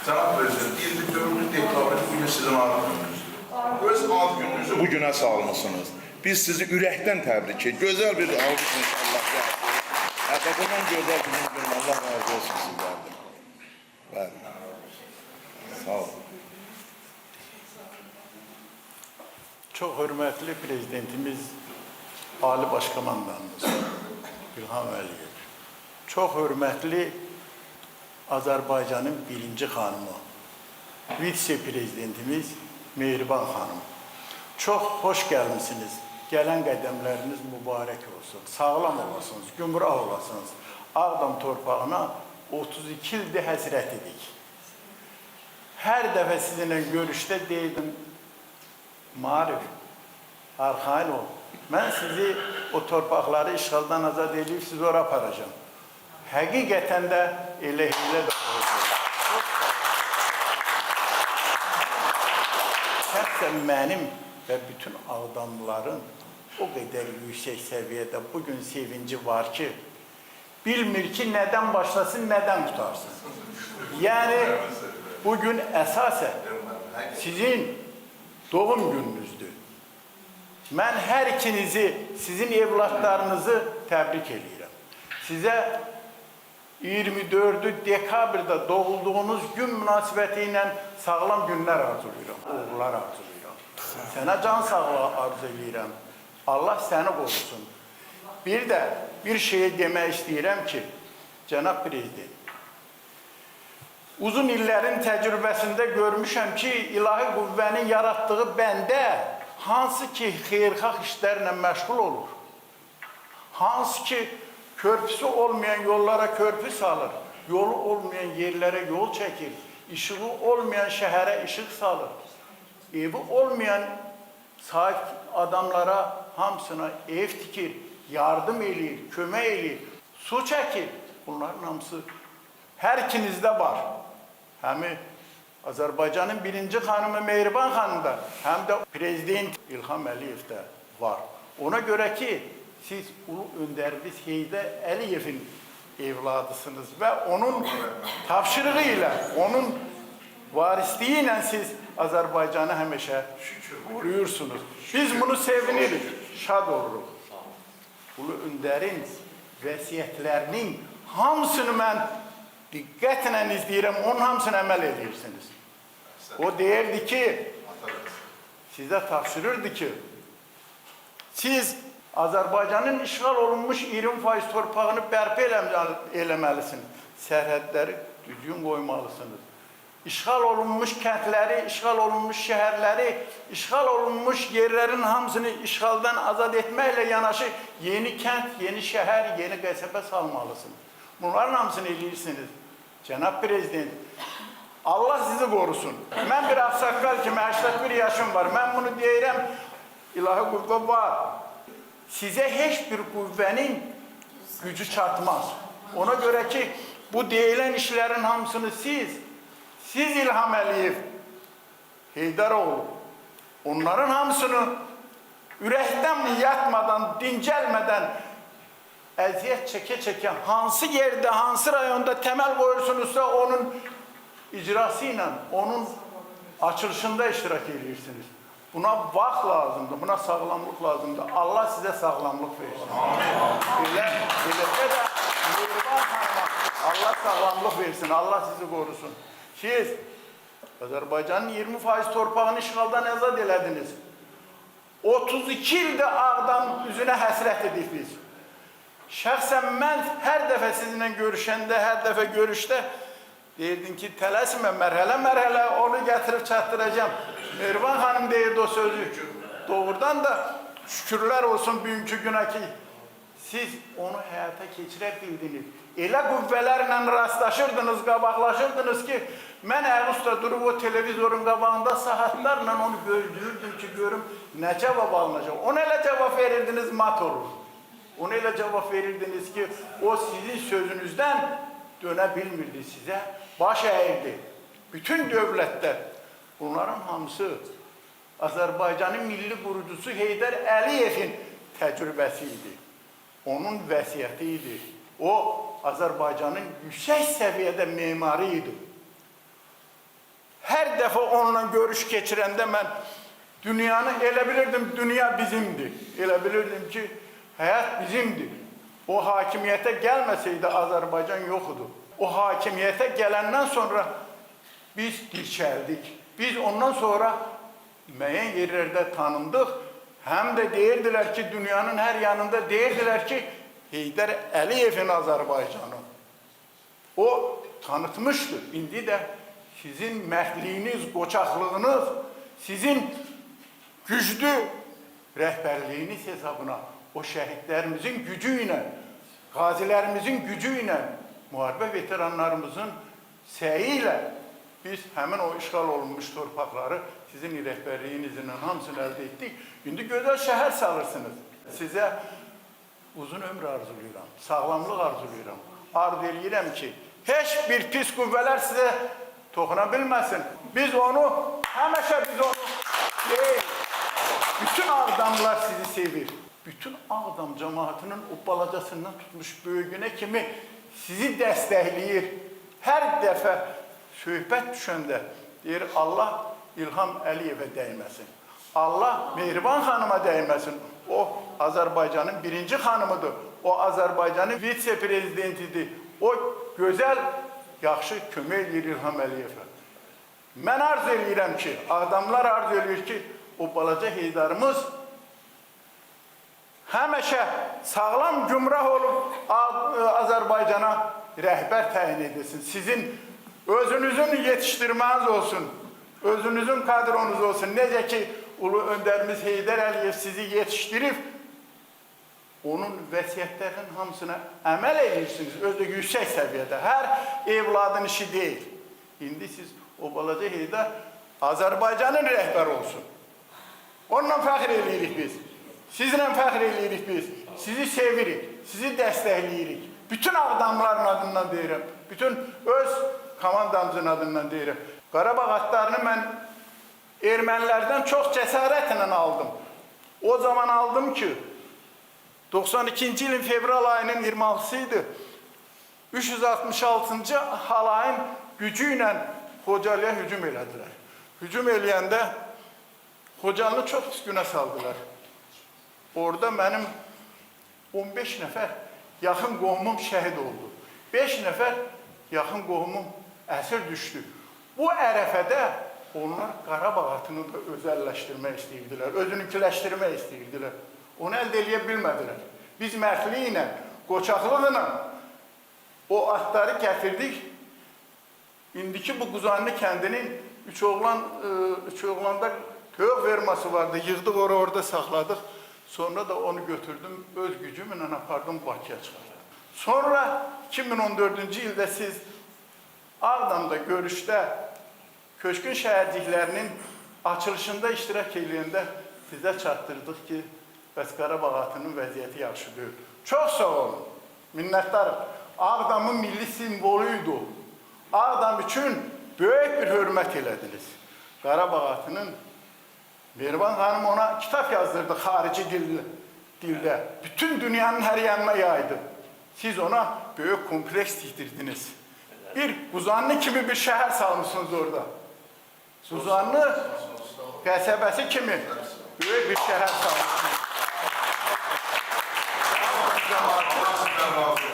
[SPEAKER 5] Cənab Prezident, 24 dekabr bugün sizin ad gününüzdür. Öz ad gününüzü bugünə salmışsınız. Biz sizi ürəkdən təbrik edirik. Gözəl bir alqış inşallah gəlsin. Həqiqətən gözəl bir gün. Allah razı olsun sizlərdən. Bəli. Sağ olun.
[SPEAKER 7] Çox hörmətli prezidentimiz, Ali Başkomandanımız İlham Əliyev, çox hörmətli Azərbaycanın birinci xanımı, vitse-prezidentimiz Mehriban xanım. Çox xoş gəlmişsiniz, gələn qədəmləriniz mübarək olsun, sağlam olasınız, gümrah olasınız. Ağdam torpağına 32 ildir həsrət edik. Hər dəfə sizinlə görüşdə deydim, Marif, arxain ol. Mən sizi o torpaqları işğaldan azad edib sizi ora aparacağım. Həqiqətən də elə hiylə də oldu. Şəxsən mənim və bütün Ağdamlıların o qədər yüksək səviyyədə bugün sevinci var ki, bilmir ki, nədən başlasın, nədən qutarsın. Yəni, bugün əsasən sizin doğum gününüzdür. Mən hər ikinizi, sizin evlatlarınızı təbrik edirəm. Sizə 24 dekabrda doğulduğunuz gün münasibəti ilə sağlam günlər arzulayıram, uğurlar arzulayıram. Sənə can sağlığı arzu edirəm. Allah səni qorusun. Bir də bir şeyi demək istəyirəm ki, Cənab Prezident, uzun illərin təcrübəsində görmüşəm ki, ilahi qüvvənin yaratdığı bəndə hansı ki xeyirxah işlərlə məşğul olur, hansı ki körpüsü olmayan yollara körpü salır, yolu olmayan yerlərə yol çəkir, işığı olmayan şəhərə işıq salır, evi olmayan sahip adamlara hamısına ev tikir, yardım edir, kömək edir, su çəkir. Bunların hamısı hər ikinizdə var. Həm Azərbaycanın birinci xanımı Mehriban xanımda, həm də Prezident İlham Əliyevdə var. Ona görə ki, siz ulu öndərimiz Heydər Əliyevin evladısınız və onun tapşırığı ilə, onun varisliyi ilə siz Azərbaycanı həmişə qoruyursunuz. Biz bunu sevinirik, şad oluruq. Ulu öndərin vəsiyyətlərinin hamısını mən diqqətlə izləyirəm, onun hamısını əməl edirsiniz. O deyirdi ki, sizə tapşırırdı ki, siz Azərbaycanın işğal olunmuş 20% torpağını bərpa eləməlisiniz. Sərhədləri düzgün qoymalısınız. İşğal olunmuş kəndləri, işğal olunmuş şəhərləri, işğal olunmuş yerlərin hamısını işğaldan azad etməklə yanaşı yeni kənd, yeni şəhər, yeni qəsəbə salmalısınız. Bunların hamısını eləyirsiniz. Cənab Prezident, Allah sizi qorusun. Mən bir ağsaqqal kimi 81 yaşım var. Mən bunu deyirəm, ilahi qüvvə var. Size hiçbir kuvvenin gücü çatmaz. Ona göre ki bu deyilen işlerin hamısını siz İlham Əliyev, Heydaroğlu, onların hamısını ürəkdən yatmadan, dincəlmədən, əziyyət çəkə-çəkə hansı yerdə, hansı rayonda təməl qoyursunuzsa onun icrası ilə, onun açılışında iştirak edirsiniz. Buna vaxt lazımdır, buna sağlamlıq lazımdır. Allah sizə sağlamlıq versin. Eləcə də Mehriban xanıma Allah sağlamlıq versin, Allah sizi qorusun. Siz Azərbaycanın 20% torpağını işğaldan azad elədiniz. 32 ildə Ağdam üzünə həsrət edik biz. Şəxsən mən hər dəfə sizinlə görüşəndə, hər dəfə görüşdə deyirdin ki, tələsmə, mərhələ onu gətirib çatdıracağım. Mehriban xanım deyirdi o sözü. Doğrudan da şükürlər olsun bugünkü günə ki, siz onu həyata keçirə bildiniz. Elə qüvvələrlə rastlaşırdınız, qabaqlaşırdınız ki, mən Əğusda durub o televizorun qabağında saatlarla onu gözləyirdim ki, görüm nə cavab alınacaq. Ona elə cavab verirdiniz, mat olur. Ona elə cavab verirdiniz ki, o sizin sözünüzdən dönə bilmirdi sizə, baş əyirdi. Bütün dövlətlər, bunların hamısı Azərbaycanın milli qurucusu Heydər Əliyevin təcrübəsi idi. Onun vəsiyyəti idi. O, Azərbaycanın yüksək səviyyədə memarı idi. Hər dəfə onunla görüş keçirəndə mən dünyanı elə bilirdim, dünya bizimdir. Elə bilirdim ki, həyat bizimdir. O hakimiyyətə gəlməsəydi Azərbaycan yoxudur. O hakimiyyətə gələndən sonra biz dirçəldik. Biz ondan sonra müəyyən yerlərdə tanındıq. Həm də deyirdilər ki, dünyanın hər yanında deyirdilər ki, Heydər Əliyevin Azərbaycanı. O tanıtmışdır. İndi də sizin mərdliyiniz, qoçaqlığınız, sizin güclü rəhbərliyiniz hesabına, o şəhidlərimizin gücü ilə, qazilərimizin gücü ilə, müharibə veteranlarımızın səyi ilə biz həmin o işğal olunmuş torpaqları sizin rəhbərliyinizlə hamısını əldə etdik. İndi gözəl şəhər salırsınız. Sizə uzun ömür arzulayıram, sağlamlıq arzulayıram. Arzu eləyirəm ki, heç bir pis qüvvələr sizə toxuna bilməsin. Biz onu, həmişə biz onu deyil. Bütün Ağdamlar sizi sevir. Bütün Ağdam cəmaatının o balacasından tutmuş böyüyünə kimi sizi dəstəkləyir. Hər dəfə söhbət düşəndə deyir, Allah İlham Əliyevə dəyməsin. Allah Mehriban xanıma dəyməsin. O Azərbaycanın birinci xanımıdır. O Azərbaycanın vitse-prezidentidir. O gözəl, yaxşı kömək edir İlham Əliyevə. Mən arzu edirəm ki, Ağdamlar arzu edir ki, o balaca Heydarımız həmişə sağlam gümrah olub Azərbaycana rəhbər təyin edilsin. Sizin özünüzün yetişdirməniz olsun, özünüzün kadronuz olsun. Necə ki, Ulu Öndərimiz Heydər Əliyev sizi yetişdirib, onun vəsiyyətlərinin hamısına əməl edirsiniz, özü də yüksək səviyyədə. Hər evladın işi deyil. İndi siz o balaca Heydər Azərbaycanın rəhbəri olsun. Onunla fəxr edirik biz. Sizinlə fəxr edirik biz. Sizi sevirik, sizi dəstəkləyirik. Bütün Ağdamların adından deyirəm, bütün öz komandamızın adından deyirəm. Qarabağ atlarını mən ermənilərdən çox cəsarətlə aldım. O zaman aldım ki, 92-ci ilin fevral ayının 26-sı idi. 366-cı halayın gücü ilə Xocalıya hücum elədilər. Hücum eləyəndə Xocalını çox pis günə saldılar. Orada mənim 15 nəfər yaxın qohumum şəhid oldu. 5 nəfər yaxın qohumum əsir düşdü. Bu ərəfədə onlar Qarabağ atını da özəlləşdirmək istəyirdilər, özününkiləşdirmək istəyirdilər. Onu əldə eləyə bilmədilər. Biz mərdliyi ilə, qoçaqlıqla o atları gətirdik. İndiki bu Quzanlı kəndinin üç oğlanda toyuq verması vardı. Yığdıq orada saxladıq. Sonra da onu götürdüm, öz gücümlə apardım Bakıya çıxardım. Sonra 2014-cü ildə siz Ağdamda görüşdə köçkün şəhərciklərinin açılışında iştirak edəndə sizə çatdırdıq ki, Bəs Qarabağ atının vəziyyəti yaxşı deyil. Çox sağ olun, minnətdarım. Ağdamın milli simvoluydu. Ağdam üçün böyük bir hörmət elədiniz. Qarabağ atının, Mehriban xanım ona kitap yazdırdı xarici dildə. Bütün dünyanın hər yanına yaydı. Siz ona böyük kompleks dikdirdiniz. Bir Quzanlı kimi bir şəhər salmışsınız orada. Quzanlı qəsəbəsi kimi böyük bir şəhər salmışsınız.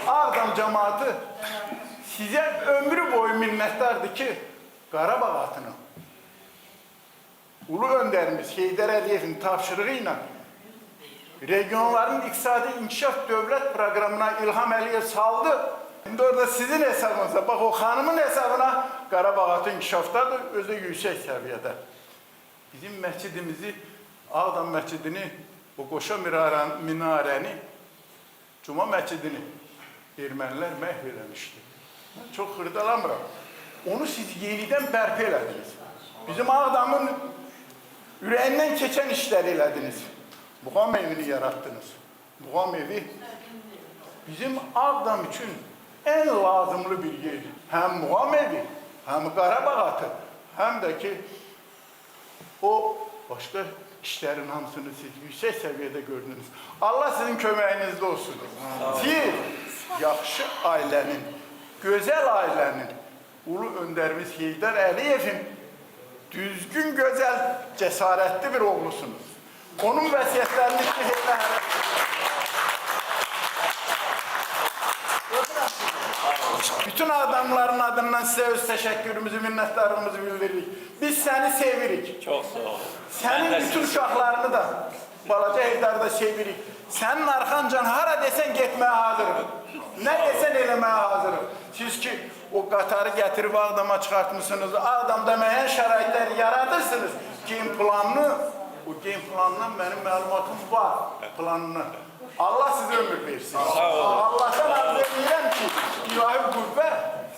[SPEAKER 7] Ağdam cemaati size ömrü boyu minnettardı ki Qarabağ atını Ulu Önderimiz Heydər Əliyevin tapşırığıyla regionların iqtisadi inkişaf dövlət proqramına İlham Əliyev saldı. Şimdi orada sizin hesabınıza, bak o hanımın hesabına Qarabağ atı inkişafdadır, özü yüksek səviyyədə. Bizim məscidimizi, Ağdam məscidini, o qoşa minarəni, Cuma məscidini ermənilər məhv eləmişdi. Mən çox xırdalamıram. Onu siz yenidən bərpa elədiniz. Bizim Ağdamın ürəyindən keçən işləri elədiniz. Muğam evini yarattınız. Muğam evi bizim Ağdam üçün en lazımlı bir yer. Hem Muğam evi, hem Qarabağ atı, hem de ki o başka işlerin hamısını siz yüksek seviyede gördünüz. Allah sizin köməyinizdə olsun. Siz yaxşı ailənin, gözəl ailənin, Ulu Önderimiz Heydər Əliyevin düzgün, gözəl, cəsarətli bir oğlusunuz. Onun vəsiyyətlərini bütün adamların adından size öz təşəkkürümüzü, minnətdarlığımızı bildiririk. Biz seni sevirik.
[SPEAKER 2] Çok sağ olun.
[SPEAKER 7] Senin bütün uşaqlarını da, balaca Heydar'da sevirik. Senin arxancan hara desen gitmeye hazırım. Ne desen eləməyə hazırım. Siz ki o qatarı gətirib Ağdama çıxartmışsınız. Ağdamda müəyyən şəraitləri yaradırsınız. Geyim planını, o geyim planından benim məlumatım var. Planını. Allah size ömür versin. Allah'tan arz edirəm ki, ilahi qüvvə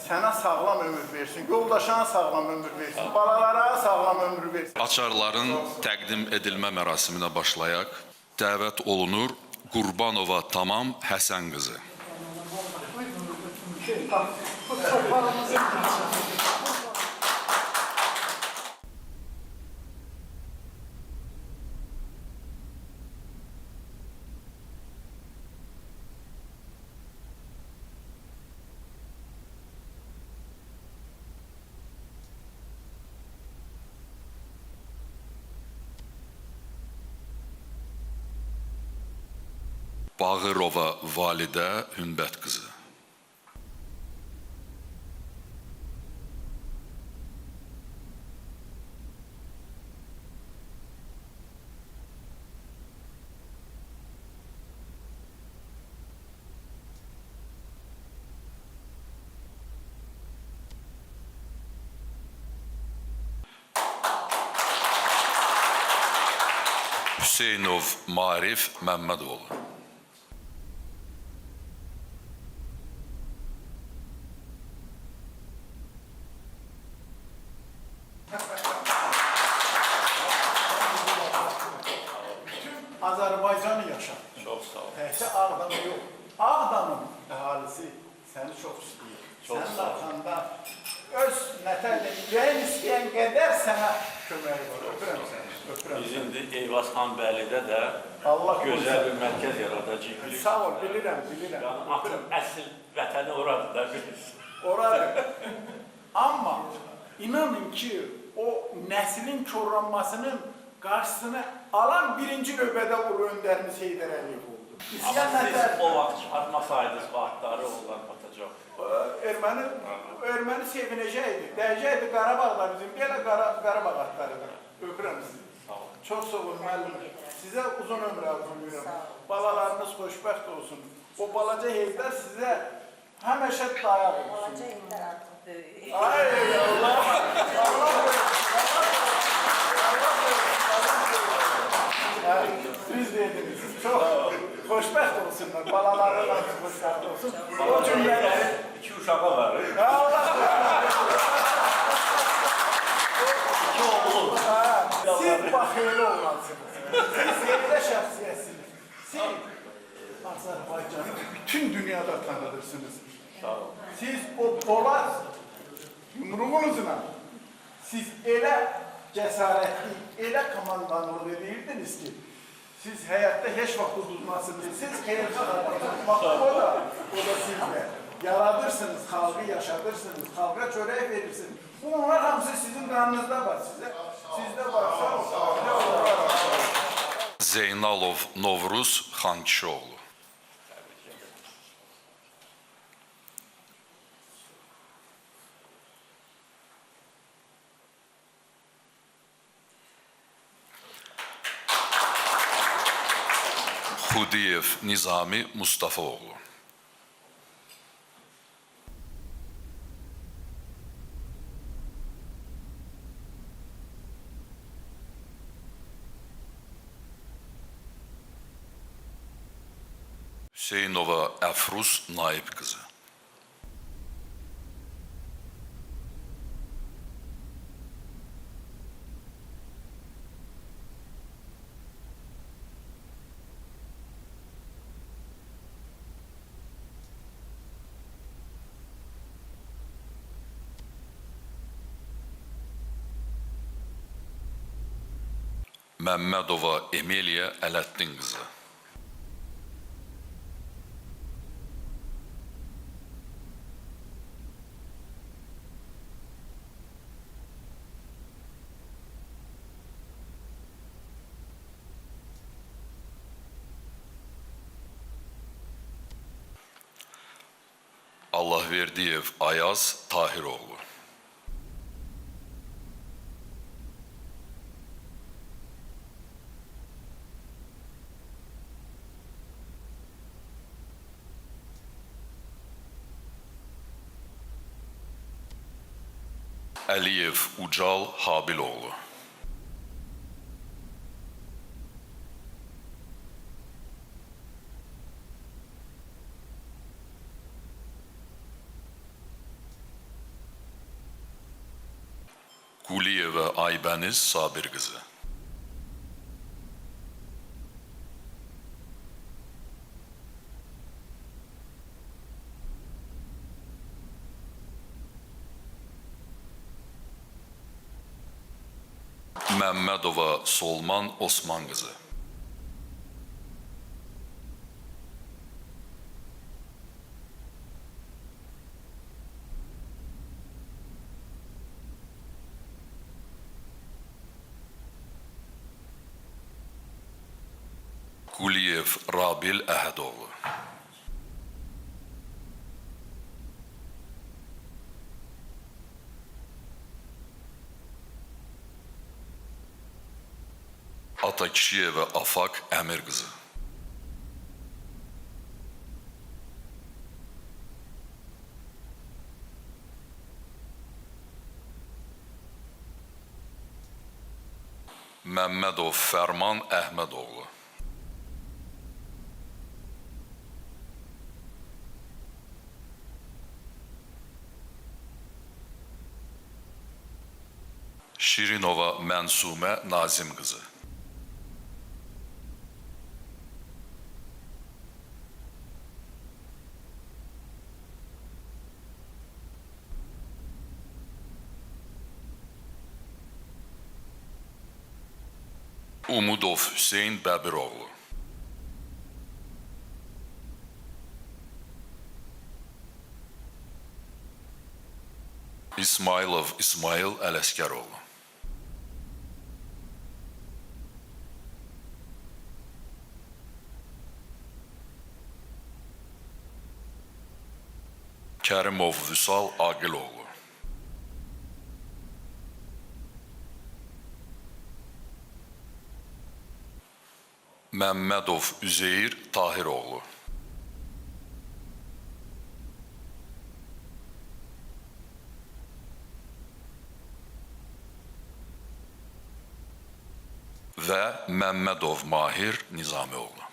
[SPEAKER 7] sənə sağlam ömür versin, yoldaşına sağlam ömür versin, balalara sağlam ömür versin.
[SPEAKER 8] Açarların təqdim edilmə mərasiminə başlayaq. Dəvət olunur Qurbanova Tamam Həsən qızı. Bağırova Validə Hümbət qızı. Hüseynov Marif Məmmədoğlu.
[SPEAKER 7] Azərbaycanı yaşatdın.
[SPEAKER 2] Çok sağ olun.
[SPEAKER 7] Təkcə Ağdamı yox. Ağdamın əhalisi səni çox istəyir.
[SPEAKER 2] Çox
[SPEAKER 7] Sənin
[SPEAKER 2] sağ ol.
[SPEAKER 7] arxanda öz nətərlə ürəyin istəyən qədər sənə köməyi var. Öpürəm səni. Öpürəm səni.
[SPEAKER 2] Bizim de Eyvazxan Bəlidə də
[SPEAKER 7] Allah
[SPEAKER 2] gözəl
[SPEAKER 7] qorusun.
[SPEAKER 2] bir mərkəz yaradacağıq.
[SPEAKER 7] Sağ ol, bilirəm, bilirəm.
[SPEAKER 2] Yani atın əsl vətəni oradır da bilirsin.
[SPEAKER 7] Oradır. Amma inanın ki, o nəslin korlanmasının qarşısını alan birinci növbədə Ulu Önderimiz Heydər Əliyev oldu.
[SPEAKER 2] Ama
[SPEAKER 7] İsyan
[SPEAKER 2] siz
[SPEAKER 7] nətər
[SPEAKER 2] o vaxt çıxartmasaydınız, vaxtları onlar batacaq.
[SPEAKER 7] Erməni sevinəcəkdi. Deyəcəkdi Qarabağda bizim belə Qarabağ atlarıdır. Öpürəm sizi.
[SPEAKER 2] Sağ olun.
[SPEAKER 7] Çox sağ olun müəllim. Sizə uzun ömür arzulayıram. Balalarınız xoşbəxt olsun. O balaca Heydər sizə həmişə dayaq olsun.
[SPEAKER 9] Balaca Heydər artıq böyük.
[SPEAKER 7] Ay Allah! Allah siz dediniz. Çok xoşbəxt olsunlar. Balalarıyla xoşbəxt olsun. O cümlələri.
[SPEAKER 2] İki uşağı var.
[SPEAKER 7] Allah!
[SPEAKER 2] İki oğlum.
[SPEAKER 7] Siz baxiyeli olmalısınız. Siz yerdə şəxsiyyətsiniz. Siz Azerbaycan'ı bütün dünyada tanıdırsınız. Siz o Polat yumruğunuzla siz elə cəsarətli, elə komandanlıq edirdiniz ki, siz həyatda heç vaxt udulmazsınız. Siz xeyirxah adamsınız. O da sizlə. Yaradırsınız, xalqı yaşadırsınız, xalqa çörək verirsiniz. Bunlar hamısı sizin qanınızda var. Sizdə varsa o xalqda
[SPEAKER 8] Zeynalov Novruz Xankişioğlu. Xudiyev Nizami Mustafaoğlu. Hüseynova Əfruz Naib qızı. Məmmədova Emeliya Ələddin qızı. Allahverdiyev Ayaz Tahiroğlu. Əliyev Ucal Habiloğlu. Quliyeva Aybəniz Sabir qızı. Məmmədova Solman Osman qızı. Quliyev Rabil Əhədoğlu. Atakişiyeva Afak Əmir qızı. Məmmədov Fərman Əhmədoğlu. Şirinova Mənsumə Nazim qızı. Umudov Hüseyn Bəbiroğlu. İsmailov İsmail Ələskəroğlu. Kərimov Vüsal Aqiloğlu. Məmmədov Üzeyir Tahiroğlu. Və Məmmədov Mahir Nizamioğlu.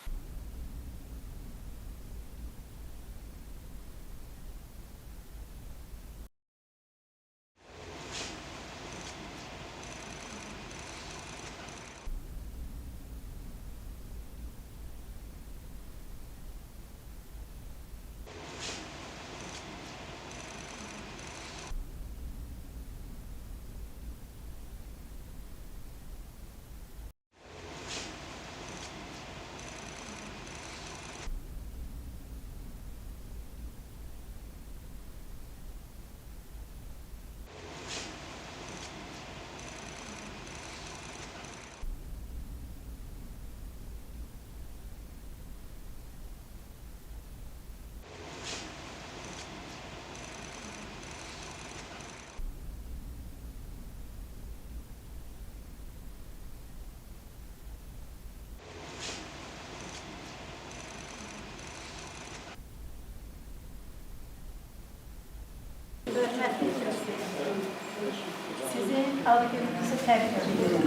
[SPEAKER 10] ad gününüzü təbrik edirəm.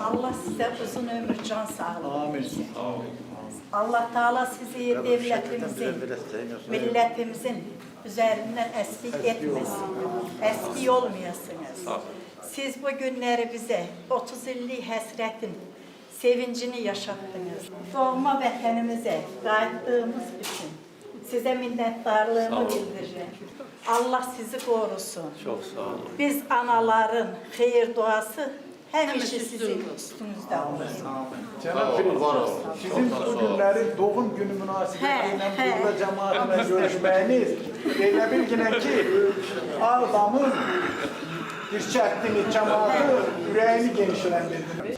[SPEAKER 10] Allah sizə uzun ömür, can sağlığı versin. Allah Teala sizi devletimizin, milletimizin üzerinden eksik etmesin. Eksik olmayasınız. Siz bu günleri bize 30 illik həsrətin sevincini yaşattınız. Doğma vətənimizə qayıtdığımız üçün sizə minnətdarlığımı bildirirəm. Allah sizi korusun.
[SPEAKER 2] Çox sağ olun.
[SPEAKER 10] Biz anaların xeyir duası həmişə sizin üstünüzdə olsun.
[SPEAKER 7] Cənab Prezident, sizin bu günləri doğum günü münasibətilə burada cəmaatla görüşməyiniz elə bilginən ki, Ağdamın bir çəttini, cəmaatı ürəyini genişləndirdi.